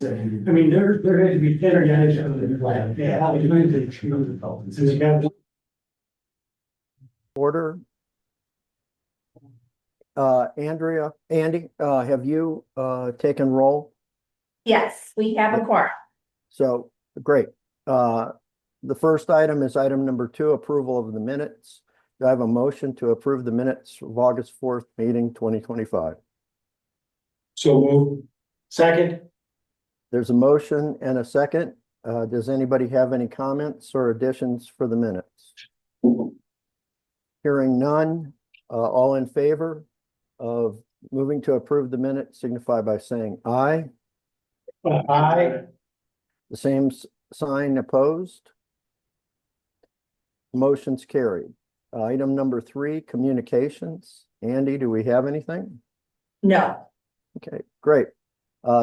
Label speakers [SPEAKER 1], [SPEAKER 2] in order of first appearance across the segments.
[SPEAKER 1] I mean, there had to be 10 guys on the plan. Yeah, how many times they choose the Dolphins? So you got
[SPEAKER 2] Order. Andy, have you taken roll?
[SPEAKER 3] Yes, we have a quorum.
[SPEAKER 2] So great. The first item is item number 2, approval of the minutes. Do I have a motion to approve the minutes of August 4th meeting 2025?
[SPEAKER 1] so moved. Second.
[SPEAKER 2] There's a motion and a second. Does anybody have any comments or additions for the minutes? Hearing none, all in favor of moving to approve the minutes signify by saying aye.
[SPEAKER 1] Aye.
[SPEAKER 2] The same sign opposed. Motion's carried. Item number 3, communications. Andy, do we have anything?
[SPEAKER 3] No.
[SPEAKER 2] Okay, great.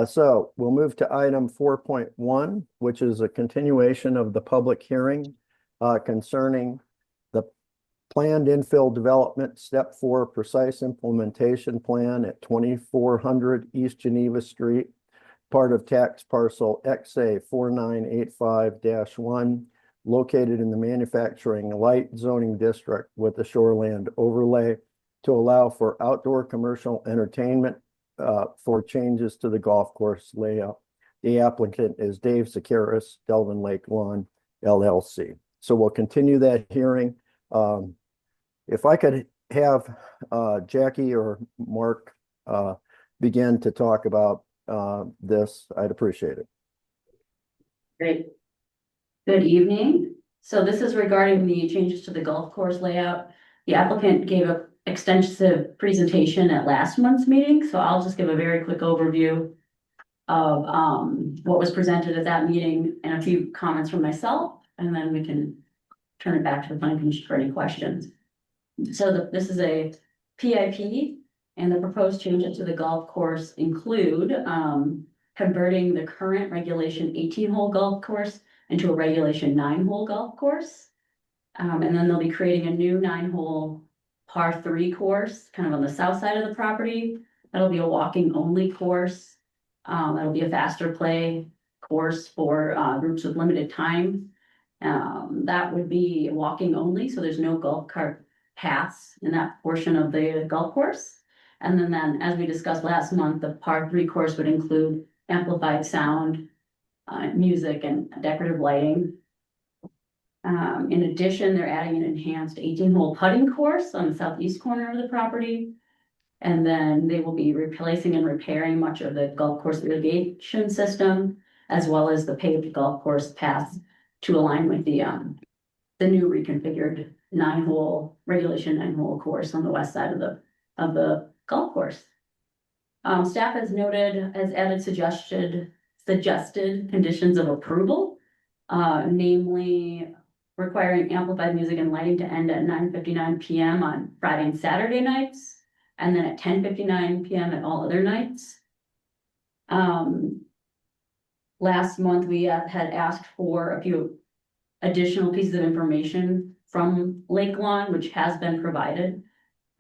[SPEAKER 2] So we'll move to item 4.1, which is a continuation of the public hearing concerning the planned infill development step 4 precise implementation plan at 2400 East Geneva Street, part of tax parcel XA 4985-1, located in the manufacturing light zoning district with the shoreland overlay to allow for outdoor commercial entertainment for changes to the golf course layout. The applicant is Dave Zakaris, Delavan Lake Lawn LLC. So we'll continue that hearing. If I could have Jackie or Mark begin to talk about this, I'd appreciate it.
[SPEAKER 4] Great. Good evening. So this is regarding the changes to the golf course layout. The applicant gave an extensive presentation at last month's meeting, so I'll just give a very quick overview of what was presented at that meeting and a few comments from myself, and then we can turn it back to the planning commission for any questions. So this is a PIP, and the proposed changes to the golf course include converting the current regulation 18-hole golf course into a regulation 9-hole golf course. And then they'll be creating a new 9-hole par 3 course, kind of on the south side of the property. That'll be a walking only course. That'll be a faster play course for groups with limited time. That would be walking only, so there's no golf cart paths in that portion of the golf course. And then as we discussed last month, the par 3 course would include amplified sound, music, and decorative lighting. In addition, they're adding an enhanced 18-hole putting course on the southeast corner of the property. And then they will be replacing and repairing much of the golf course irrigation system, as well as the paved golf course paths to align with the new reconfigured 9-hole regulation 9-hole course on the west side of the golf course. Staff has added suggested conditions of approval, namely requiring amplified music and lighting to end at 9:59 p.m. on Friday and Saturday nights, and then at 10:59 p.m. at all other nights. Last month, we had asked for a few additional pieces of information from Lake Lawn, which has been provided.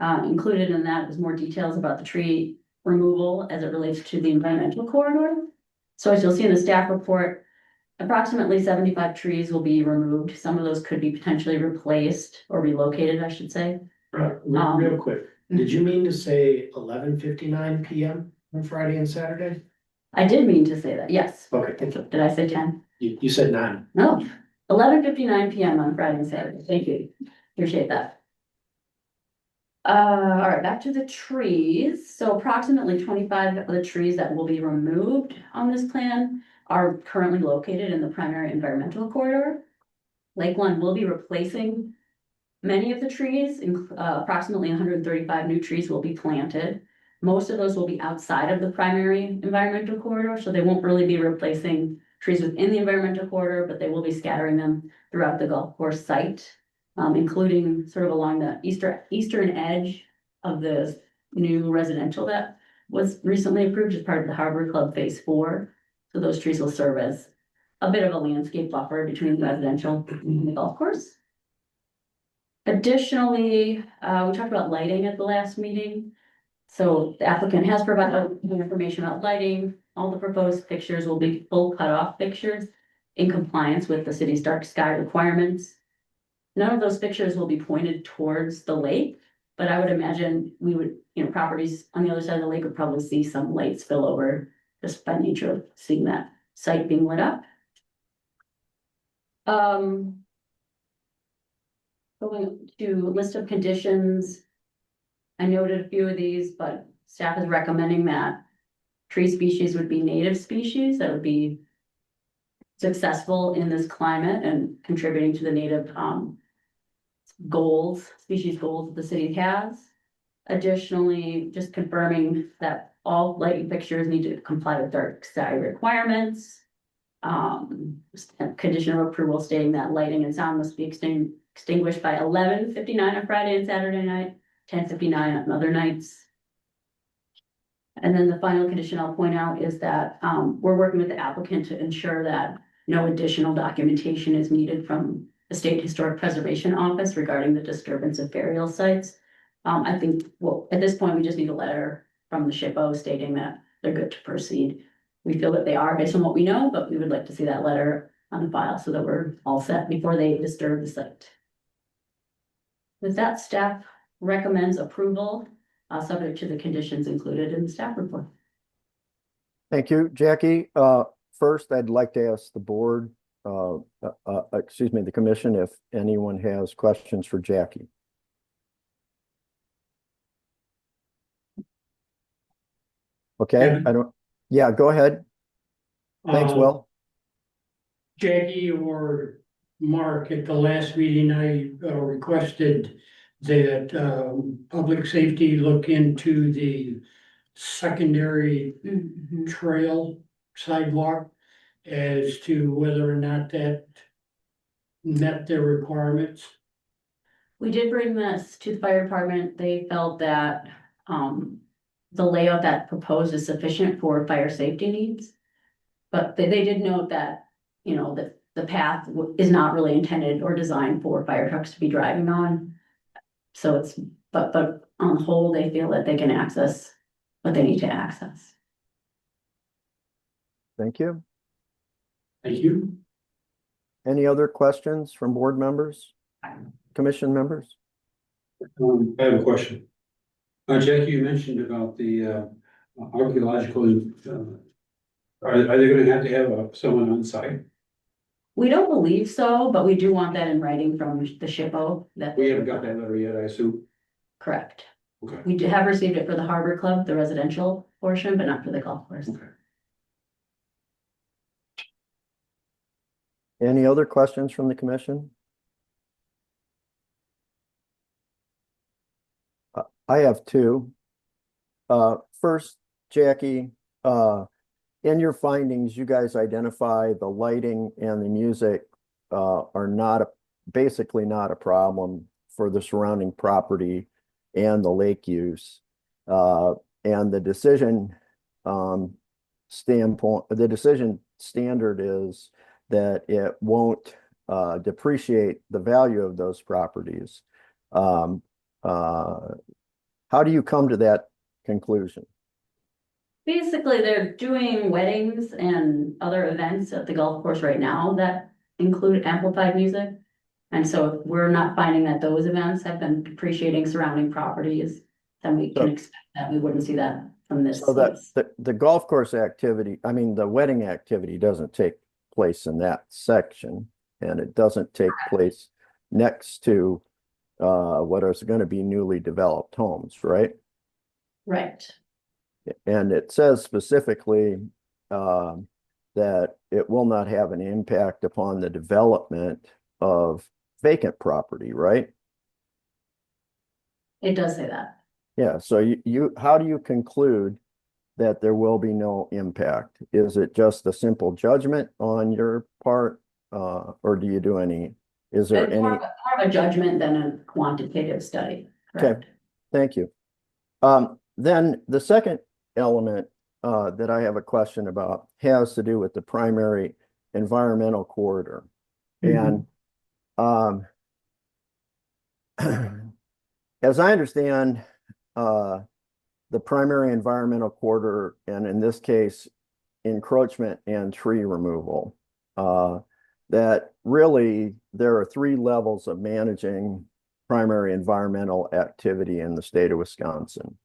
[SPEAKER 4] Included in that is more details about the tree removal as it relates to the environmental corridor. So as you'll see in the staff report, approximately 75 trees will be removed. Some of those could be potentially replaced or relocated, I should say.
[SPEAKER 1] Real quick, did you mean to say 11:59 p.m. on Friday and Saturday?
[SPEAKER 4] I did mean to say that, yes.
[SPEAKER 1] Okay, thank you.
[SPEAKER 4] Did I say 10?
[SPEAKER 1] You said 9.
[SPEAKER 4] No, 11:59 p.m. on Friday and Saturday. Thank you. Appreciate that. All right, back to the trees. So approximately 25 of the trees that will be removed on this plan are currently located in the primary environmental corridor. Lakeland will be replacing many of the trees. Approximately 135 new trees will be planted. Most of those will be outside of the primary environmental corridor, so they won't really be replacing trees within the environmental corridor, but they will be scattering them throughout the golf course site, including sort of along the eastern edge of the new residential that was recently approved as part of the Harbor Club Phase 4. So those trees will serve as a bit of a landscape buffer between the residential and the golf course. Additionally, we talked about lighting at the last meeting. So the applicant has provided information about lighting. All the proposed fixtures will be full cutoff fixtures in compliance with the city's dark sky requirements. None of those fixtures will be pointed towards the lake, but I would imagine we would, properties on the other side of the lake would probably see some light spill over just by nature of seeing that site being lit up. Going to list of conditions. I noted a few of these, but staff is recommending that tree species would be native species that would be successful in this climate and contributing to the native species goals that the city has. Additionally, just confirming that all lighting fixtures need to comply with dark sky requirements. Condition of approval stating that lighting and sound must be extinguished by 11:59 on Friday and Saturday night, 10:59 on other nights. And then the final condition I'll point out is that we're working with the applicant to ensure that no additional documentation is needed from the State Historic Preservation Office regarding the disturbance of burial sites. I think, well, at this point, we just need a letter from the SHPO stating that they're good to proceed. We feel that they are based on what we know, but we would like to see that letter on the file so that we're all set before they disturb the site. With that, staff recommends approval, subject to the conditions included in the staff report.
[SPEAKER 2] Thank you, Jackie. First, I'd like to ask the board, the commission, if anyone has questions for Jackie. Okay, yeah, go ahead. Thanks, Will.
[SPEAKER 5] Jackie or Mark, at the last meeting, I requested that public safety look into the secondary trail sidewalk as to whether or not that met their requirements.
[SPEAKER 4] We did bring this to the fire department. They felt that the layout that proposed is sufficient for fire safety needs. But they did note that, that the path is not really intended or designed for fire trucks to be driving on. So but on the whole, they feel that they can access what they need to access.
[SPEAKER 2] Thank you.
[SPEAKER 5] Thank you.
[SPEAKER 2] Any other questions from board members, commission members?
[SPEAKER 6] I have a question. Jackie, you mentioned about the archaeological, are they gonna have someone on site?
[SPEAKER 4] We don't believe so, but we do want that in writing from the SHPO. That
[SPEAKER 6] We haven't got that letter yet, I assume.
[SPEAKER 4] Correct.
[SPEAKER 6] Okay.
[SPEAKER 4] We have received it for the Harbor Club, the residential portion, but not for the golf course.
[SPEAKER 6] Okay.
[SPEAKER 2] Any other questions from the commission? I have two. First, Jackie, in your findings, you guys identify the lighting and the music are basically not a problem for the surrounding property and the lake use. And the decision standard is that it won't depreciate the value of those properties. How do you come to that conclusion?
[SPEAKER 4] Basically, they're doing weddings and other events at the golf course right now that include amplified music. And so if we're not finding that those events have been depreciating surrounding properties, then we can expect that we wouldn't see that from this.
[SPEAKER 2] So that the golf course activity, I mean, the wedding activity doesn't take place in that section, and it doesn't take place next to what is going to be newly developed homes, right?
[SPEAKER 4] Right.
[SPEAKER 2] And it says specifically that it will not have an impact upon the development of vacant property, right?
[SPEAKER 4] It does say that.
[SPEAKER 2] Yeah, so how do you conclude that there will be no impact? Is it just a simple judgment on your part, or do you do is there
[SPEAKER 4] It's
[SPEAKER 2] any?
[SPEAKER 4] more of a judgment than a quantitative study. Correct.
[SPEAKER 2] Okay, thank you. Then the second element that I have a question about has to do with the primary environmental corridor. And as I understand, the primary environmental corridor, and in this case, encroachment and tree removal. That really, there are 3 levels of managing primary environmental activity in the state of Wisconsin.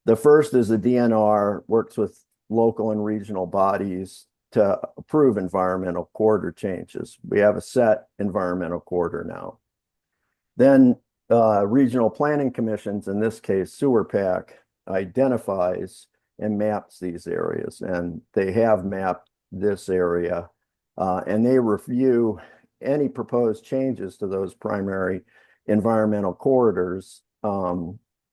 [SPEAKER 2] The first is the DNR works with local and regional bodies to approve environmental corridor changes. We have a set environmental corridor now. Then regional planning commissions, in this case, Sewer PAC, identifies and maps these areas, and they have mapped this area, and they review any proposed changes to those primary environmental corridors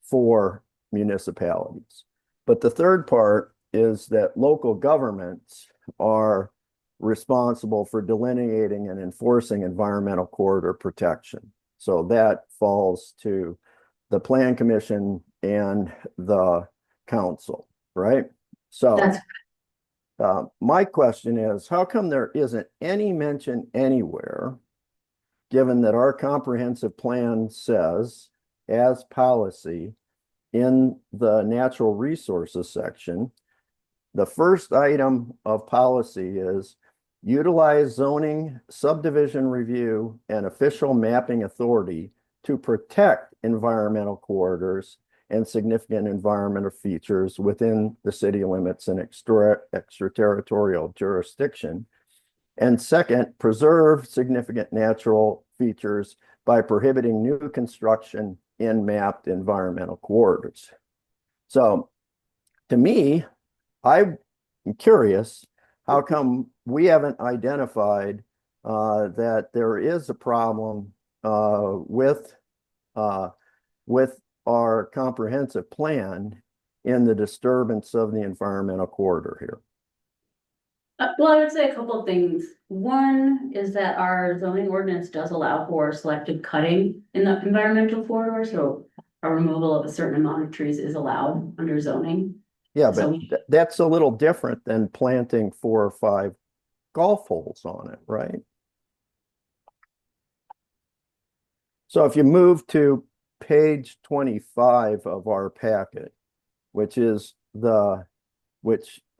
[SPEAKER 2] for municipalities. But the third part is that local governments are responsible for delineating and enforcing environmental corridor protection. So that falls to the Plan Commission and the council, right? So
[SPEAKER 4] That's
[SPEAKER 2] my question is, how come there isn't any mention anywhere, given that our comprehensive plan says, as policy, in the natural resources section, the first item of policy is utilize zoning, subdivision review, and official mapping authority to protect environmental corridors and significant environmental features within the city limits and extraterritorial jurisdiction. And second, preserve significant natural features by prohibiting new construction in mapped environmental corridors. So to me, I'm curious, how come we haven't identified that there is a problem with our comprehensive plan in the disturbance of the environmental corridor here?
[SPEAKER 4] Well, I would say a couple of things. One is that our zoning ordinance does allow for selective cutting in the environmental corridor, so a removal of a certain amount of trees is allowed under zoning.
[SPEAKER 2] Yeah,
[SPEAKER 4] So
[SPEAKER 2] but that's a little different than planting 4 or 5 golf holes on it, right? So if you move to page 25 of our packet, which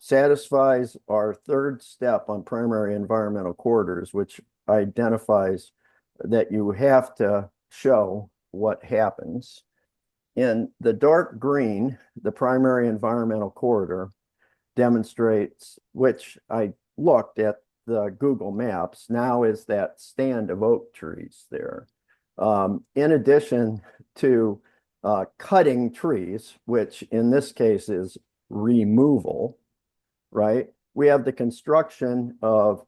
[SPEAKER 2] satisfies our third step on primary environmental corridors, which identifies that you have to show what happens. In the dark green, the primary environmental corridor demonstrates, which I looked at the Google Maps, now is that stand of oak trees there. In addition to cutting trees, which in this case is removal, right? We have the construction of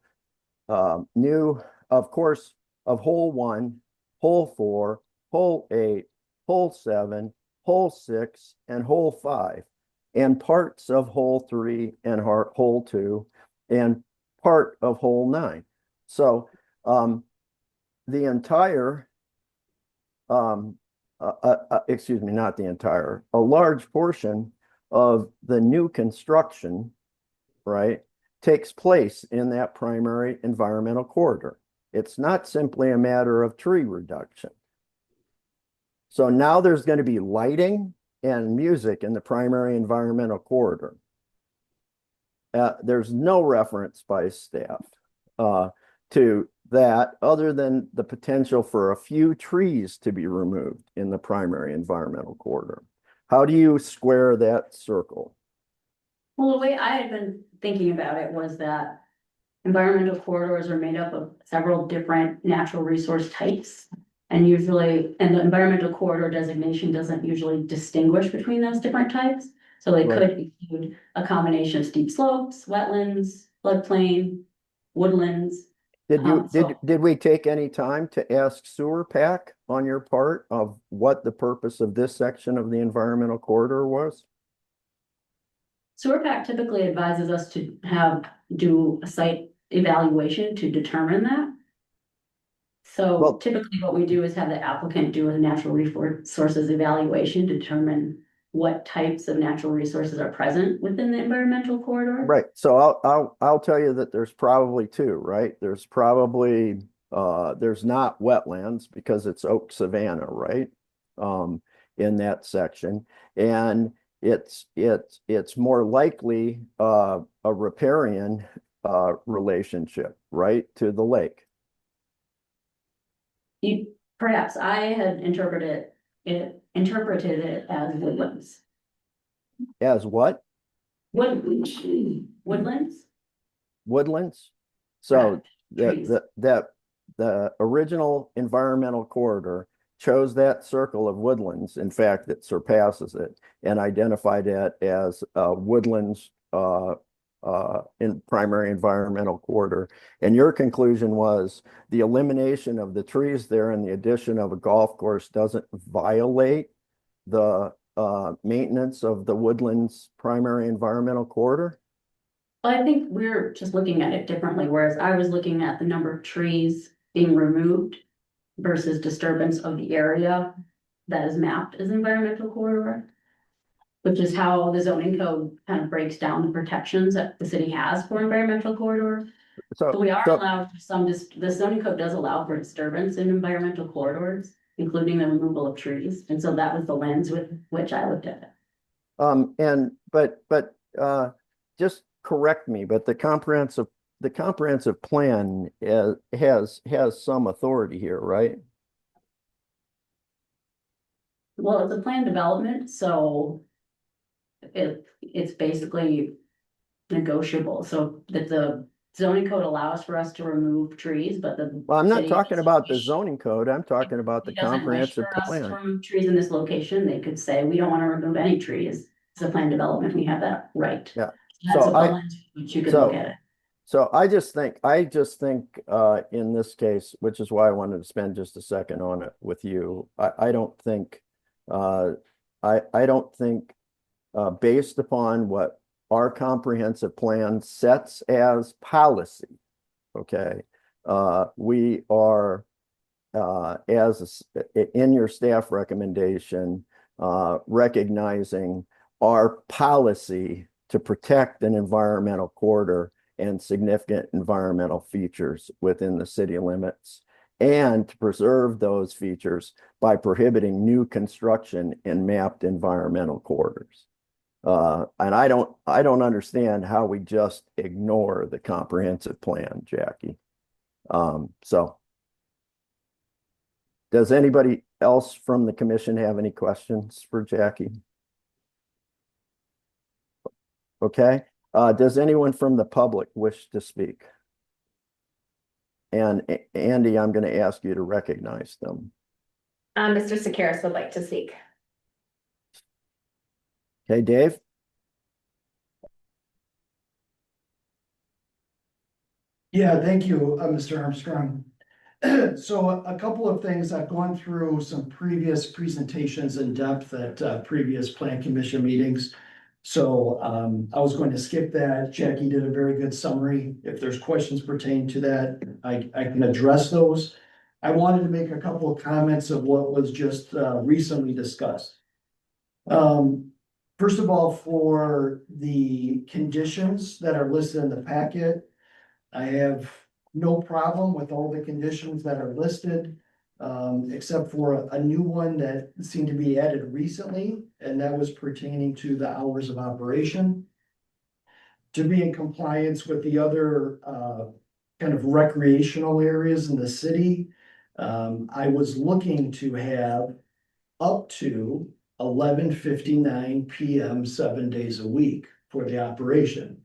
[SPEAKER 2] of course, of hole 1, hole 4, hole 8, hole 7, hole 6, and hole 5, and parts of hole 3 and hole 2, and part of hole 9. So the entire, excuse me, not the entire, a large portion of the new construction, right, takes place in that primary environmental corridor. It's not simply a matter of tree reduction. So now there's going to be lighting and music in the primary environmental corridor. There's no reference by staff to that, other than the potential for a few trees to be removed in the primary environmental corridor. How do you square that circle?
[SPEAKER 4] well, the way I had been thinking about it was that environmental corridors are made up of several different natural resource types. And usually, and the environmental corridor designation doesn't usually distinguish between those different types. So they could include a combination of steep slopes, wetlands, floodplain, woodlands.
[SPEAKER 2] Did we take any time to ask Sewer PAC on your part of what the purpose of this section of the environmental corridor was?
[SPEAKER 4] Sewer PAC typically advises us to do a site evaluation to determine that. So
[SPEAKER 2] Well,
[SPEAKER 4] typically what we do is have the applicant do a natural resources evaluation, determine what types of natural resources are present within the environmental corridor.
[SPEAKER 2] right. So I'll tell you that there's probably 2, right? There's probably there's not wetlands because it's oak savanna, right? In that section. And it's more likely a riparian relationship, right, to the lake.
[SPEAKER 4] Perhaps I had interpreted it as woodlands.
[SPEAKER 2] As what?
[SPEAKER 4] Woodlands?
[SPEAKER 2] Woodlands? So
[SPEAKER 4] Correct. Trees.
[SPEAKER 2] the original environmental corridor chose that circle of woodlands. In fact, it surpasses it and identified it as woodlands in primary environmental corridor. And your conclusion was the elimination of the trees there and the addition of a golf course doesn't violate the maintenance of the woodlands primary environmental corridor?
[SPEAKER 4] I think we're just looking at it differently, whereas I was looking at the number of trees being removed versus disturbance of the area that is mapped as environmental corridor, which is how the zoning code kind of breaks down the protections that the city has for environmental corridor. But we are allowed the zoning code does allow for disturbance in environmental corridors, including the removal of trees. And so that was the lens with which I looked at it.
[SPEAKER 2] But just correct me, but the comprehensive plan has some authority here, right?
[SPEAKER 4] Well, it's a planned development, so it's basically negotiable, so that the zoning code allows for us to remove trees, but the.
[SPEAKER 2] Well, I'm not
[SPEAKER 4] city
[SPEAKER 2] talking
[SPEAKER 4] doesn't
[SPEAKER 2] about the
[SPEAKER 4] wish-
[SPEAKER 2] zoning code. I'm talking about the
[SPEAKER 4] it doesn't wish
[SPEAKER 2] comprehensive
[SPEAKER 4] for us to
[SPEAKER 2] plan.
[SPEAKER 4] remove trees in this location. They could say, we don't want to remove any trees. It's a planned development. We have that right.
[SPEAKER 2] Yeah.
[SPEAKER 4] That's
[SPEAKER 2] So
[SPEAKER 4] a lens which you could look at it.
[SPEAKER 2] So I just think in this case, which is why I wanted to spend just a second on it with you. I don't think based upon what our comprehensive plan sets as policy, okay, we are in your staff recommendation, recognizing our policy to protect an environmental corridor and significant environmental features within the city limits, and to preserve those features by prohibiting new construction in mapped environmental corridors. And I don't understand how we just ignore the comprehensive plan, Jackie. So does anybody else from the commission have any questions for Jackie? Okay. Does anyone from the public wish to speak? And Andy, I'm going to ask you to recognize them.
[SPEAKER 3] Mr. Sakaris would like to speak.
[SPEAKER 2] Okay, Dave?
[SPEAKER 7] Yeah, thank you, Mr. Armstrong. So a couple of things, I've gone through some previous presentations in depth at previous plan commission meetings. So I was going to skip that. Jackie did a very good summary. If there's questions pertaining to that, I can address those. I wanted to make a couple of comments of what was just recently discussed. First of all, for the conditions that are listed in the packet, I have no problem with all the conditions that are listed, except for a new one that seemed to be added recently, and that was pertaining to the hours of operation. To be in compliance with the other kind of recreational areas in the city, I was looking to have up to 11:59 PM 7 days a week for the operation.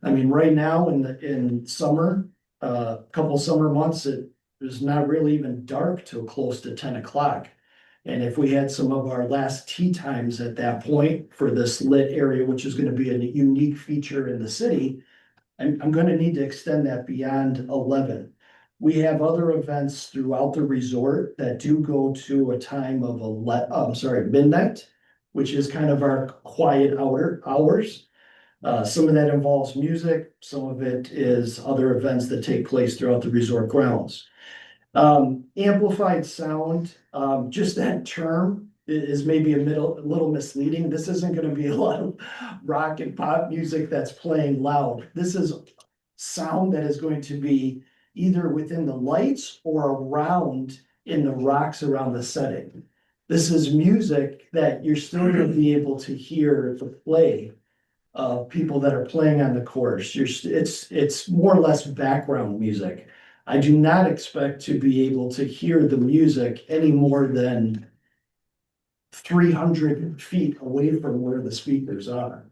[SPEAKER 7] I mean, right now in summer, couple summer months, it is not really even dark till close to 10 o'clock. And if we had some of our last tea times at that point for this lit area, which is gonna be a unique feature in the city, I'm gonna need to extend that beyond 11. We have other events throughout the resort that do go to a time of midnight, which is kind of our quiet hours. Some of that involves music, some of it is other events that take place throughout the resort grounds. Amplified sound, just that term is maybe a little misleading. This isn't gonna be a lot of rock and pop music that's playing loud. This is sound that is going to be either within the lights or around in the rocks around the setting. This is music that you're still gonna be able to hear the play of people that are playing on the course. It's more or less background music. I do not expect to be able to hear the music any more than 300 feet away from where the speakers are.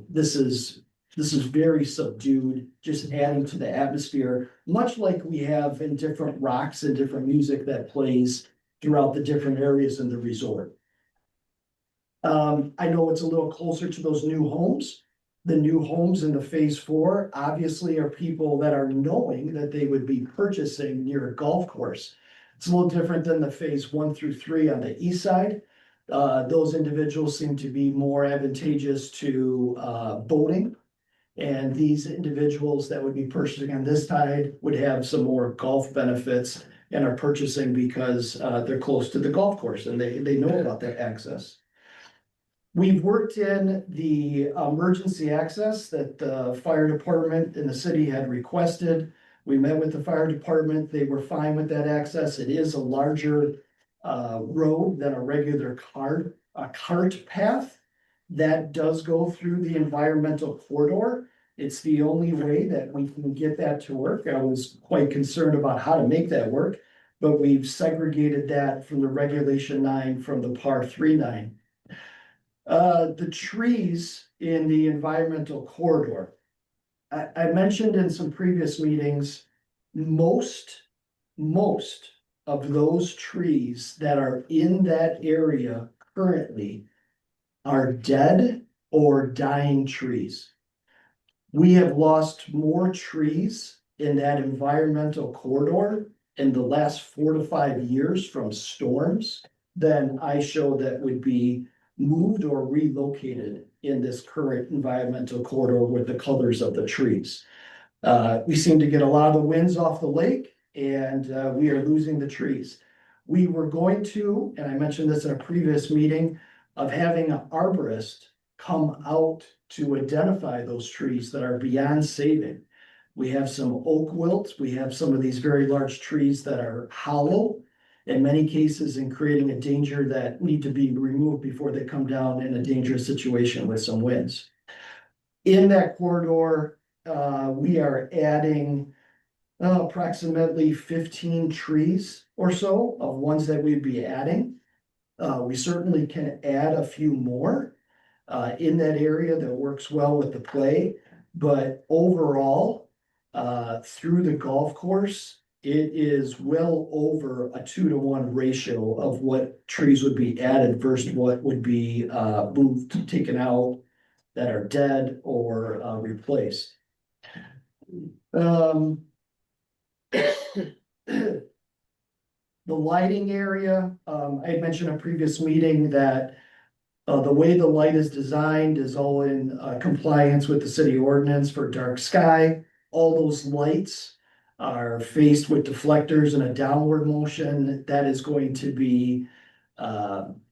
[SPEAKER 7] This is very subdued, just adding to the atmosphere, much like we have in different rocks and different music that plays throughout the different areas in the resort. I know it's a little closer to those new homes. The new homes in the phase 4 obviously are people that are knowing that they would be purchasing near a golf course. It's a little different than the phase 1 through 3 on the east side. Those individuals seem to be more advantageous to boating. And these individuals that would be purchasing on this side would have some more golf benefits and are purchasing because they're close to the golf course and they know about that access. We've worked in the emergency access that the fire department in the city had requested. We met with the fire department. They were fine with that access. It is a larger road than a regular cart path that does go through the environmental corridor. It's the only way that we can get that to work. I was quite concerned about how to make that work, but we've segregated that from the regulation 9 from the par 3-9. The trees in the environmental corridor. I mentioned in some previous meetings, most of those trees that are in that area currently are dead or dying trees. We have lost more trees in that environmental corridor in the last 4 to 5 years from storms than I show that would be moved or relocated in this current environmental corridor with the colors of the trees. We seem to get a lot of the winds off the lake and we are losing the trees. We were going to, and I mentioned this in a previous meeting, of having an arborist come out to identify those trees that are beyond saving. We have some oak wilts, we have some of these very large trees that are hollow, in many cases in creating a danger that need to be removed before they come down in a dangerous situation with some winds. In that corridor, we are adding approximately 15 trees or so of ones that we'd be adding. We certainly can add a few more in that area that works well with the play, but overall, through the golf course, it is well over a 2-to-1 ratio of what trees would be added versus what would be moved, taken out, that are dead or replaced. The lighting area, I had mentioned in a previous meeting that the way the light is designed is all in compliance with the city ordinance for dark sky. All those lights are faced with deflectors in a downward motion that is going to be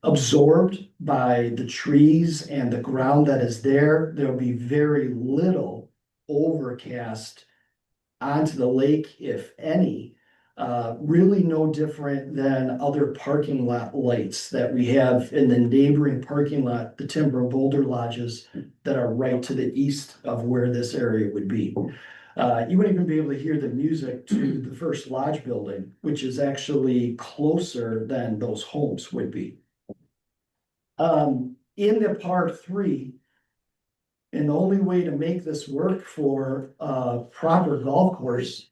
[SPEAKER 7] absorbed by the trees and the ground that is there. There'll be very little overcast onto the lake, if any. Really no different than other parking lot lights that we have in the neighboring parking lot, the Timber and Boulder Lodges that are right to the east of where this area would be. You wouldn't even be able to hear the music to the first lodge building, which is actually closer than those homes would be. In the par 3, and the only way to make this work for a proper golf course,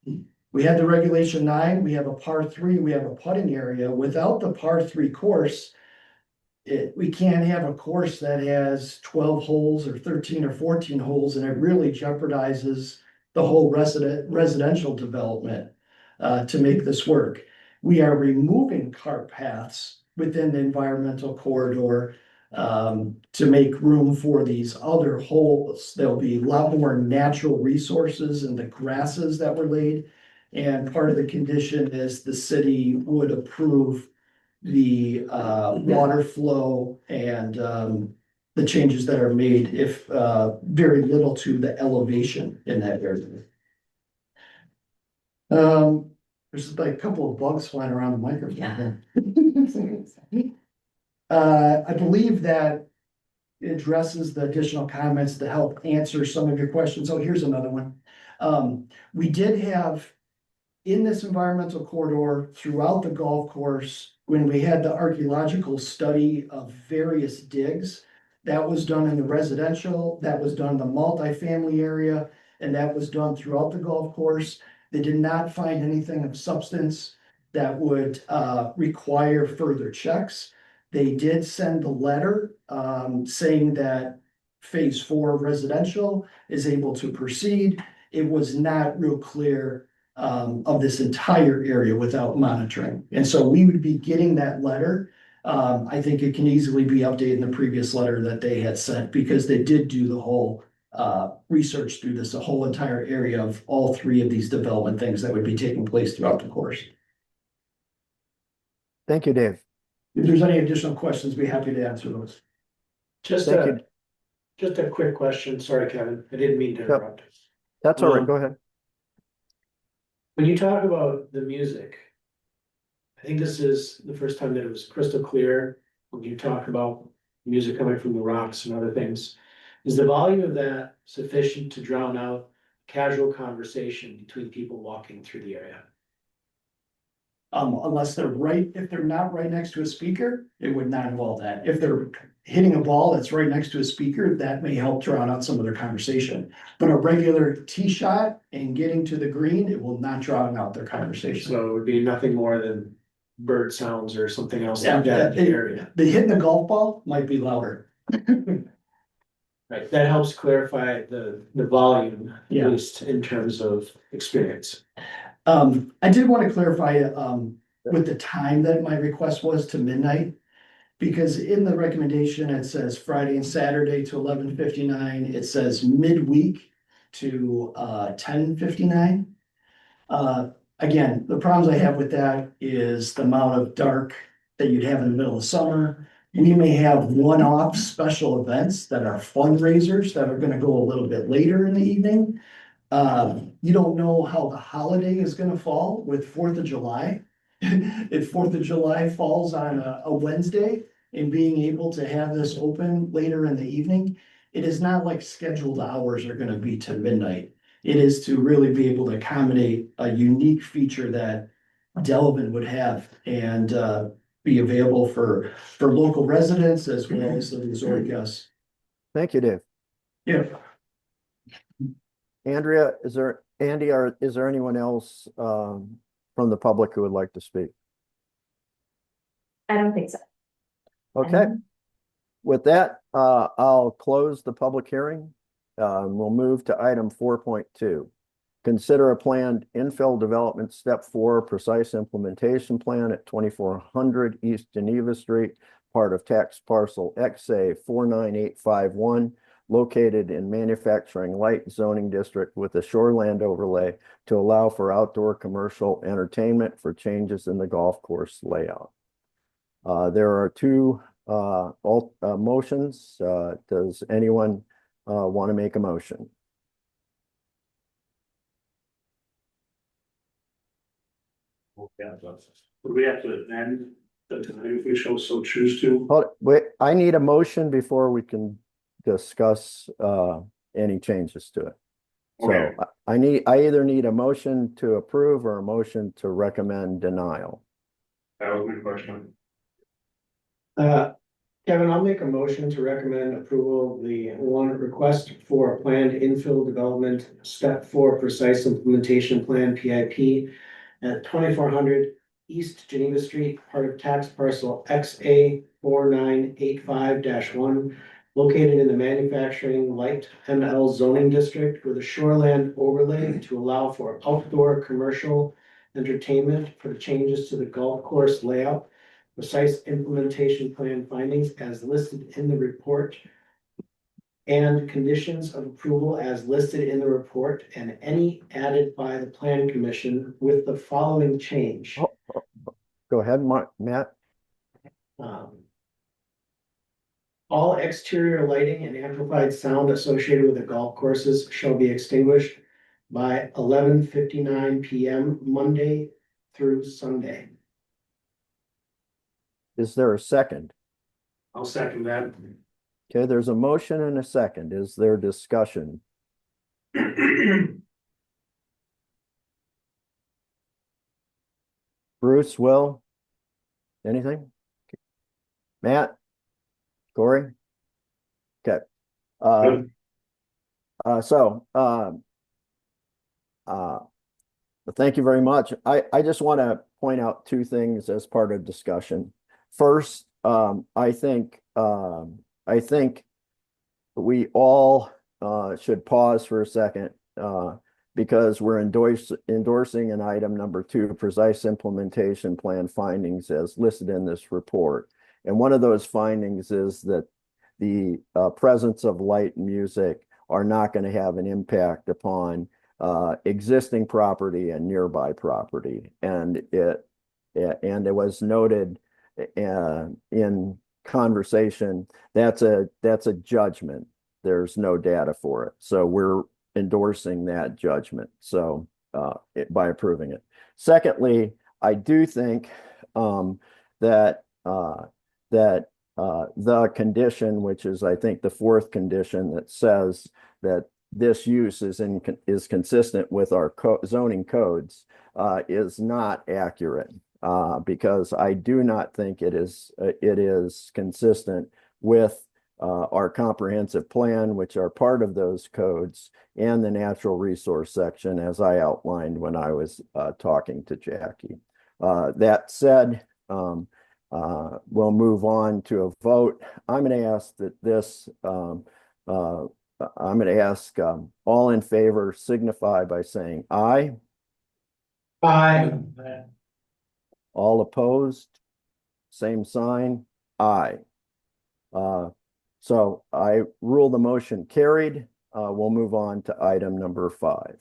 [SPEAKER 7] we have the regulation 9, we have a par 3, we have a putting area. Without the par 3 course, we can't have a course that has 12 holes or 13 or 14 holes, and it really jeopardizes the whole residential development to make this work. We are removing cart paths within the environmental corridor to make room for these other holes. There'll be a lot more natural resources in the grasses that were laid. And part of the condition is the city would approve the water flow and the changes that are made if very little to the elevation in that area. There's like a couple of bugs flying around the microphone. I believe that addresses the additional comments to help answer some of your questions. Oh, here's another one. We did have in this environmental corridor throughout the golf course, when we had the archaeological study of various digs, that was done in the residential, that was done in the multifamily area, and that was done throughout the golf course. They did not find anything of substance that would require further checks. They did send a letter saying that phase 4 of residential is able to proceed. It was not real clear of this entire area without monitoring. And so we would be getting that letter. I think it can easily be updated in the previous letter that they had sent because they did do the whole research through this, the whole entire area of all 3 of these development things that would be taking place throughout the course.
[SPEAKER 2] Thank you, Dave.
[SPEAKER 7] If there's any additional questions, be happy to answer those.
[SPEAKER 1] Just
[SPEAKER 2] Thank
[SPEAKER 1] a,
[SPEAKER 2] you.
[SPEAKER 1] just a quick question. Sorry, Kevin. I didn't mean to interrupt.
[SPEAKER 2] That's all right. Go ahead.
[SPEAKER 1] When you talk about the music, I think this is the first time that it was crystal clear when you talk about music coming from the rocks and other things. Is the volume of that sufficient to drown out casual conversation between people walking through the area?
[SPEAKER 7] Unless if they're not right next to a speaker, it would not involve that. If they're hitting a ball that's right next to a speaker, that may help drown out some of their conversation. But a regular tee shot and getting to the green, it will not drown out their conversation.
[SPEAKER 1] So it would be nothing more than bird sounds or something else
[SPEAKER 7] Yeah,
[SPEAKER 1] like that in the area.
[SPEAKER 7] the hitting the golf ball might be louder.
[SPEAKER 1] Right, that helps clarify the volume,
[SPEAKER 7] Yeah.
[SPEAKER 1] at least in terms of experience.
[SPEAKER 7] I did want to clarify, with the time that my request was to midnight. Because in the recommendation, it says Friday and Saturday to 11:59. It says midweek to 10:59. Again, the problems I have with that is the amount of dark that you'd have in the middle of summer. We may have one-off special events that are fundraisers that are gonna go a little bit later in the evening. You don't know how the holiday is gonna fall with 4th of July. If 4th of July falls on a Wednesday and being able to have this open later in the evening, it is not like scheduled hours are gonna be to midnight. It is to really be able to accommodate a unique feature that Delavan would have and be available for local residents as well as the resort guests.
[SPEAKER 2] Thank you, Dave.
[SPEAKER 7] Yeah.
[SPEAKER 2] Andrea, is there anyone else from the public who would like to speak?
[SPEAKER 3] I don't think so.
[SPEAKER 2] Okay. With that, I'll close the public hearing. We'll move to item 4.2. Consider a planned infill development step 4 precise implementation plan at 2400 East Geneva Street, part of tax parcel XA 49851, located in manufacturing light zoning district with a shoreland overlay to allow for outdoor commercial entertainment for changes in the golf course layout. There are 2 motions. Does anyone want to make a motion?
[SPEAKER 8] Would we have to amend the time if we so choose to?
[SPEAKER 2] Hold, wait, I need a motion before we can discuss any changes to it.
[SPEAKER 8] Okay.
[SPEAKER 2] So I either need a motion to approve or a motion to recommend denial.
[SPEAKER 8] That was my question.
[SPEAKER 1] Kevin, I'll make a motion to recommend approval of the request for a planned infill development step 4 precise implementation plan PIP at 2400 East Geneva Street, part of tax parcel XA 4985-1, located in the manufacturing light ML zoning district with a shoreland overlay to allow for outdoor commercial entertainment for the changes to the golf course layout. Precise implementation plan findings as listed in the report and conditions of approval as listed in the report and any added by the plan commission with the following change.
[SPEAKER 2] Go ahead, Matt.
[SPEAKER 1] All exterior lighting and amplified sound associated with the golf courses shall be extinguished by 11:59 PM Monday through Sunday.
[SPEAKER 2] Is there a second?
[SPEAKER 8] I'll second that.
[SPEAKER 2] Okay, there's a motion and a second. Is there discussion? Bruce, Will? Anything? Matt? Corey? Okay.
[SPEAKER 8] Good.
[SPEAKER 2] So, thank you very much. I just want to point out two things as part of discussion. First, I think we all should pause for a second because we're endorsing an item number 2, precise implementation plan findings as listed in this report. And one of those findings is that the presence of light and music are not going to have an impact upon existing property and nearby property. And it was noted in conversation, that's a judgment. There's no data for it. So we're endorsing that judgment. So by approving it. Secondly, I do think that the condition, which is I think the 4th condition that says that this use is consistent with our zoning codes, is not accurate. Because I do not think it is consistent with our comprehensive plan, which are part of those codes, and the natural resource section, as I outlined when I was talking to Jackie. That said, we'll move on to a vote. I'm going to ask that this, I'm going to ask all in favor signify by saying aye.
[SPEAKER 1] Aye.
[SPEAKER 2] All opposed, same sign, aye. So I rule the motion carried. We'll move on to item number 5.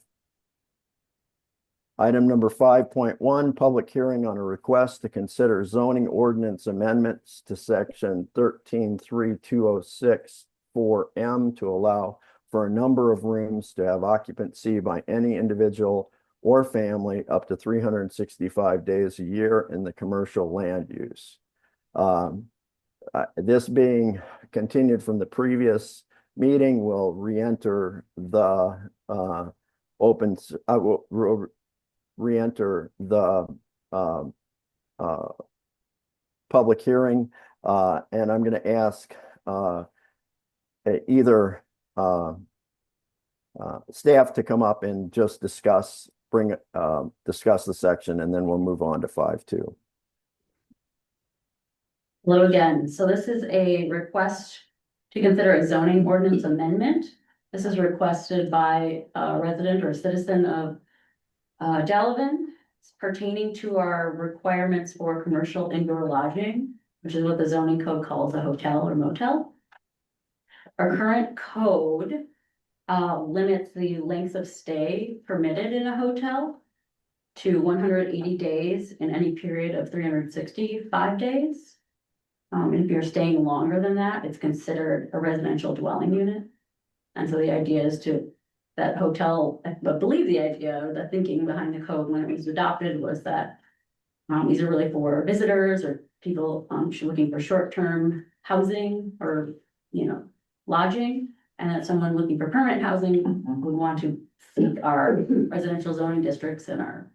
[SPEAKER 2] Item number 5.1, public hearing on a request to consider zoning ordinance amendments to section 13.3206 4M to allow for a number of rooms to have occupancy by any individual or family up to 365 days a year in the commercial land use. This being continued from the previous meeting will re-enter the public hearing, and I'm going to ask either staff to come up and just discuss the section, and then we'll move on to 5.2.
[SPEAKER 4] Hello again. So this is a request to consider a zoning ordinance amendment. This is requested by a resident or citizen of Delavan. It's pertaining to our requirements for commercial indoor lodging, which is what the zoning code calls a hotel or motel. Our current code limits the length of stay permitted in a hotel to 180 days in any period of 365 days. If you're staying longer than that, it's considered a residential dwelling unit. And so the idea is that hotel, I believe the idea or the thinking behind the code when it was adopted was that these are really for visitors or people looking for short-term housing or, lodging. And that someone looking for permanent housing would want to seek our residential zoning districts and our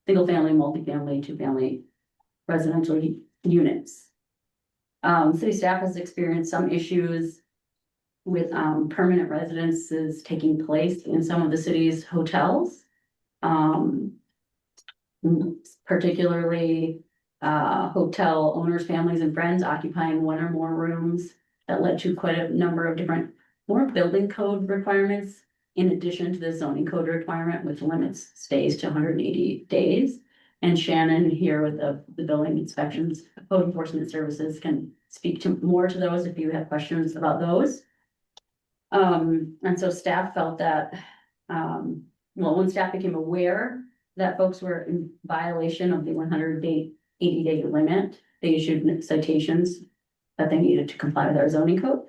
[SPEAKER 4] single family, multifamily, 2-family residential units. City staff has experienced some issues with permanent residences taking place in some of the city's hotels. Particularly hotel owners, families, and friends occupying one or more rooms that led to quite a number of different more building code requirements in addition to the zoning code requirement, which limits stays to 180 days. And Shannon here with the building inspections, code enforcement services can speak to more to those if you have questions about those. And so staff felt that, when staff became aware that folks were in violation of the 180-day limit, they issued citations that they needed to comply with our zoning code.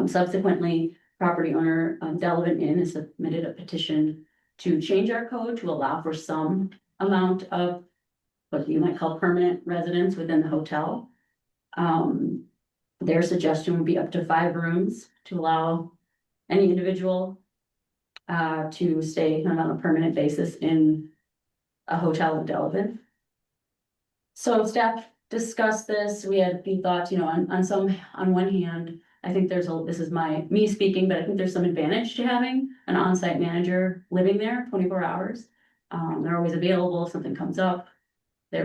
[SPEAKER 4] Subsequently, property owner Delavan Inn has submitted a petition to change our code to allow for some amount of what you might call permanent residence within the hotel. Their suggestion would be up to 5 rooms to allow any individual to stay kind of on a permanent basis in a hotel in Delavan. So staff discussed this. We had a few thoughts, you know, on one hand, I think this is me speaking, but I think there's some advantage to having an on-site manager living there 24 hours. They're always available if something comes up. They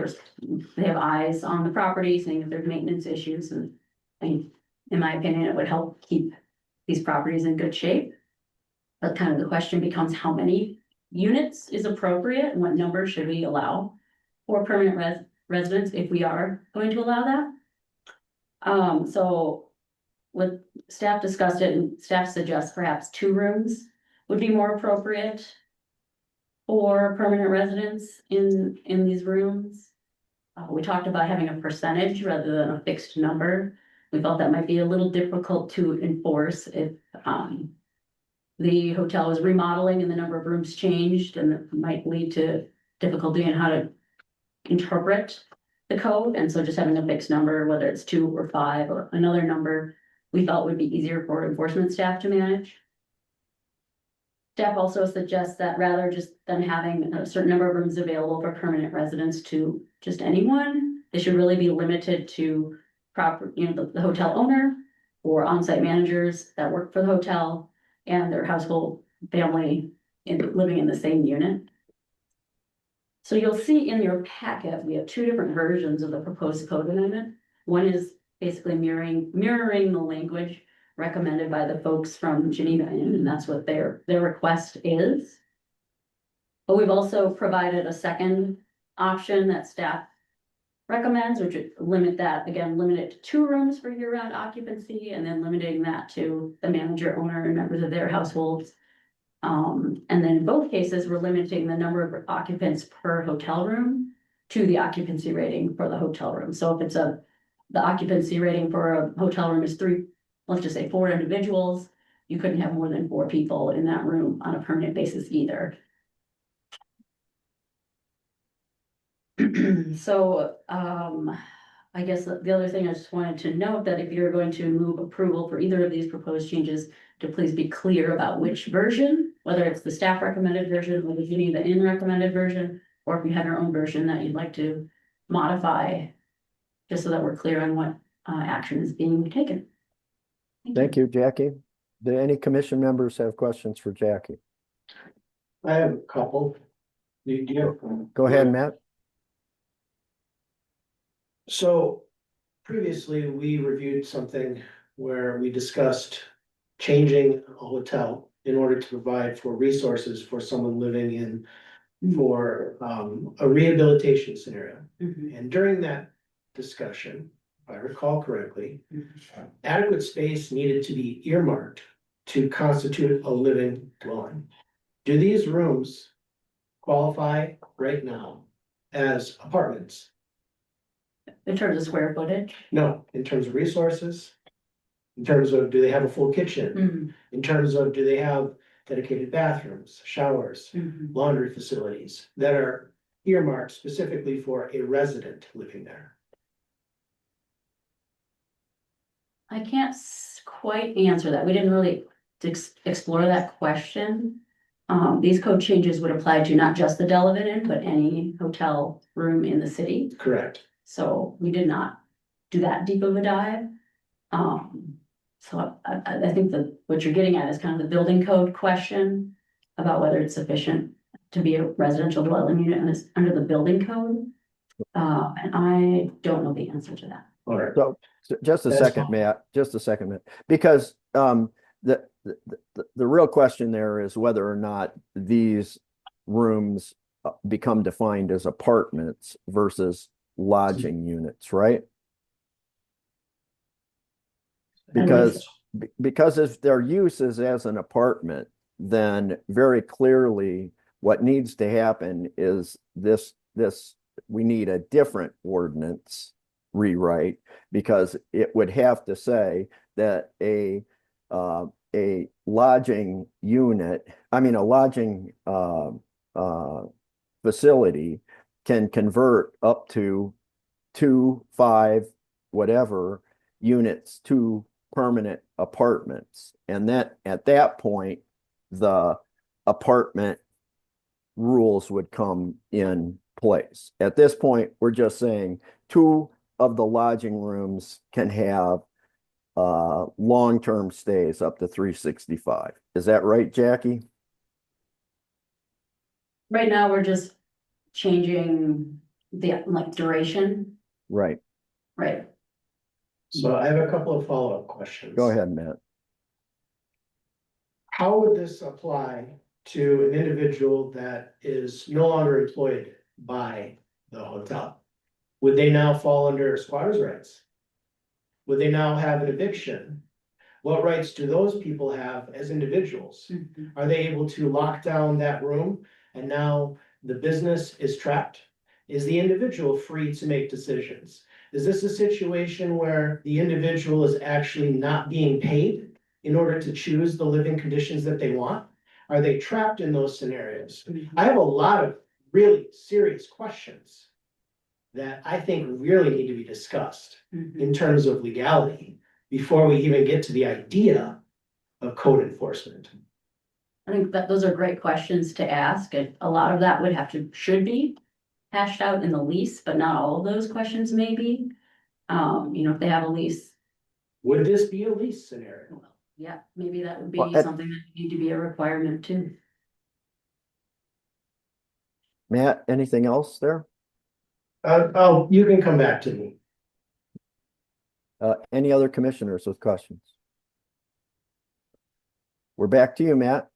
[SPEAKER 4] have eyes on the property, saying if there's maintenance issues, and in my opinion, it would help keep these properties in good shape. But kind of the question becomes, how many units is appropriate and what number should we allow for permanent residents if we are going to allow that? So with staff discussed it, and staff suggests perhaps 2 rooms would be more appropriate for permanent residents in these rooms. We talked about having a percentage rather than a fixed number. We felt that might be a little difficult to enforce if the hotel was remodeling and the number of rooms changed, and it might lead to difficulty in how to interpret the code. And so just having a fixed number, whether it's 2 or 5 or another number, we felt would be easier for enforcement staff to manage. Staff also suggests that rather just than having a certain number of rooms available for permanent residents to just anyone, they should really be limited to the hotel owner or on-site managers that work for the hotel and their household family living in the same unit. So you'll see in your packet, we have 2 different versions of the proposed code amendment. One is basically mirroring the language recommended by the folks from Geneva Inn, and that's what their request is. But we've also provided a second option that staff recommends, which would limit it to 2 rooms for year-round occupancy, and then limiting that to the manager, owner, and members of their households. And then in both cases, we're limiting the number of occupants per hotel room to the occupancy rating for the hotel room. So if the occupancy rating for a hotel room is 3, let's just say 4 individuals, you couldn't have more than 4 people in that room on a permanent basis either. So, I guess the other thing I just wanted to note that if you're going to move approval for either of these proposed changes, to please be clear about which version, whether it's the staff recommended version or the Geneva Inn recommended version, or if you have your own version that you'd like to modify, just so that we're clear on what action is being taken.
[SPEAKER 2] Thank you, Jackie. Do any commission members have questions for Jackie?
[SPEAKER 1] I have a couple.
[SPEAKER 2] Go ahead, Matt.
[SPEAKER 1] So previously, we reviewed something where we discussed changing a hotel in order to provide for resources for someone living in for a rehabilitation scenario. And during that discussion, if I recall correctly, adequate space needed to be earmarked to constitute a living dwelling. Do these rooms qualify right now as apartments?
[SPEAKER 4] In terms of square footage?
[SPEAKER 1] No, in terms of resources, in terms of, do they have a full kitchen? In terms of, do they have dedicated bathrooms, showers, laundry facilities that are earmarked specifically for a resident living there?
[SPEAKER 4] I can't quite answer that. We didn't really explore that question. These code changes would apply to not just the Delavan Inn, but any hotel room in the city.
[SPEAKER 1] Correct.
[SPEAKER 4] So we did not do that deep of a dive. So I think that what you're getting at is kind of the building code question about whether it's sufficient to be a residential dwelling unit and it's under the building code. And I don't know the answer to that.
[SPEAKER 1] All right.
[SPEAKER 2] So just a
[SPEAKER 1] That's
[SPEAKER 2] second,
[SPEAKER 1] fine.
[SPEAKER 2] Matt, just a second, Matt, because the real question there is whether or not these rooms become defined as apartments versus lodging units, right? Because if their use is as an apartment, then very clearly what needs to happen is this we need a different ordinance rewrite, because it would have to say that a lodging unit, a lodging facility can convert up to 2, 5, whatever units to permanent apartments. And that, at that point, the apartment rules would come in place. At this point, we're just saying 2 of the lodging rooms can have long-term stays up to 365. Is that right, Jackie?
[SPEAKER 4] Right now, we're just changing the like duration,
[SPEAKER 2] Right.
[SPEAKER 4] right?
[SPEAKER 1] So I have a couple of follow-up questions.
[SPEAKER 2] Go ahead, Matt.
[SPEAKER 1] How would this apply to an individual that is no longer employed by the hotel? Would they now fall under squatter's rights? Would they now have an eviction? What rights do those people have as individuals? Are they able to lock down that room and now the business is trapped? Is the individual free to make decisions? Is this a situation where the individual is actually not being paid in order to choose the living conditions that they want? Are they trapped in those scenarios? I have a lot of really serious questions that I think really need to be discussed in terms of legality before we even get to the idea of code enforcement.
[SPEAKER 4] I think that those are great questions to ask, and a lot of that should be hashed out in the lease, but not all of those questions may be. If they have a lease,
[SPEAKER 1] Would this be a lease scenario?
[SPEAKER 4] yeah, maybe that would be
[SPEAKER 2] Well,
[SPEAKER 4] something that need to be a requirement too.
[SPEAKER 2] Matt, anything else there?
[SPEAKER 1] You can come back to me.
[SPEAKER 2] Any other commissioners with questions? We're back to you, Matt.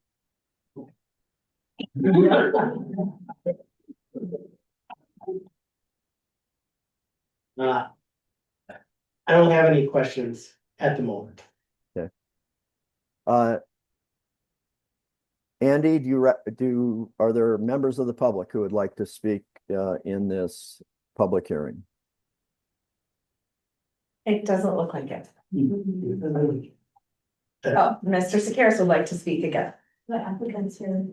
[SPEAKER 1] I don't have any questions at the moment.
[SPEAKER 2] Andy, are there members of the public who would like to speak in this public hearing?
[SPEAKER 3] It doesn't look like it. Oh, Mr. Sakaris would like to speak again. The applicant's here.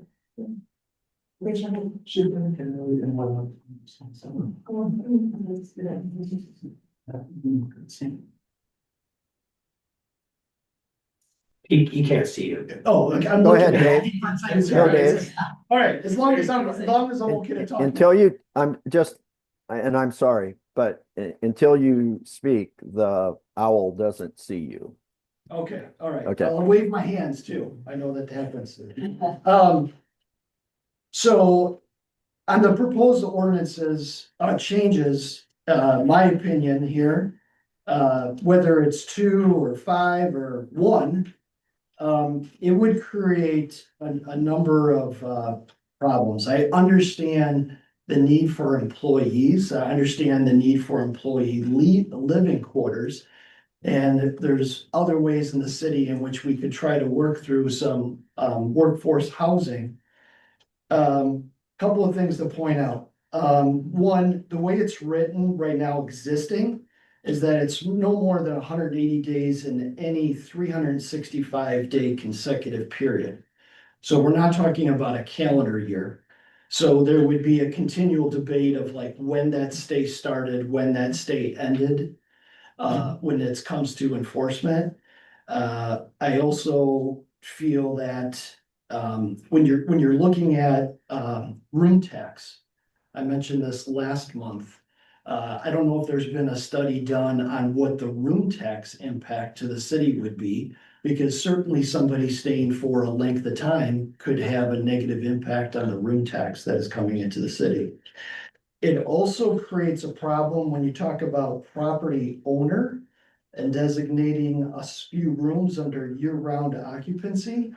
[SPEAKER 1] He can't see you.
[SPEAKER 7] Oh, okay, I'm
[SPEAKER 2] Go
[SPEAKER 7] looking
[SPEAKER 2] ahead,
[SPEAKER 7] at.
[SPEAKER 2] Dave.
[SPEAKER 7] I'm
[SPEAKER 2] Go,
[SPEAKER 7] sorry.
[SPEAKER 2] Dave.
[SPEAKER 7] All right, as long as I'm okay to talk.
[SPEAKER 2] Until you, I'm sorry, but until you speak, the owl doesn't see you.
[SPEAKER 7] Okay, all right.
[SPEAKER 2] Okay.
[SPEAKER 7] I'll wave my hands too. I know that happens. So on the proposed ordinances, changes, my opinion here, whether it's 2 or 5 or 1, it would create a number of problems. I understand the need for employees. I understand the need for employee living quarters. And there's other ways in the city in which we could try to work through some workforce housing. Couple of things to point out. One, the way it's written right now existing is that it's no more than 180 days in any 365-day consecutive period. So we're not talking about a calendar year. So there would be a continual debate of like when that stay started, when that stay ended, when it comes to enforcement. I also feel that when you're looking at room tax, I mentioned this last month. I don't know if there's been a study done on what the room tax impact to the city would be, because certainly somebody staying for a length of time could have a negative impact on the room tax that is coming into the city. It also creates a problem when you talk about property owner and designating a few rooms under year-round occupancy.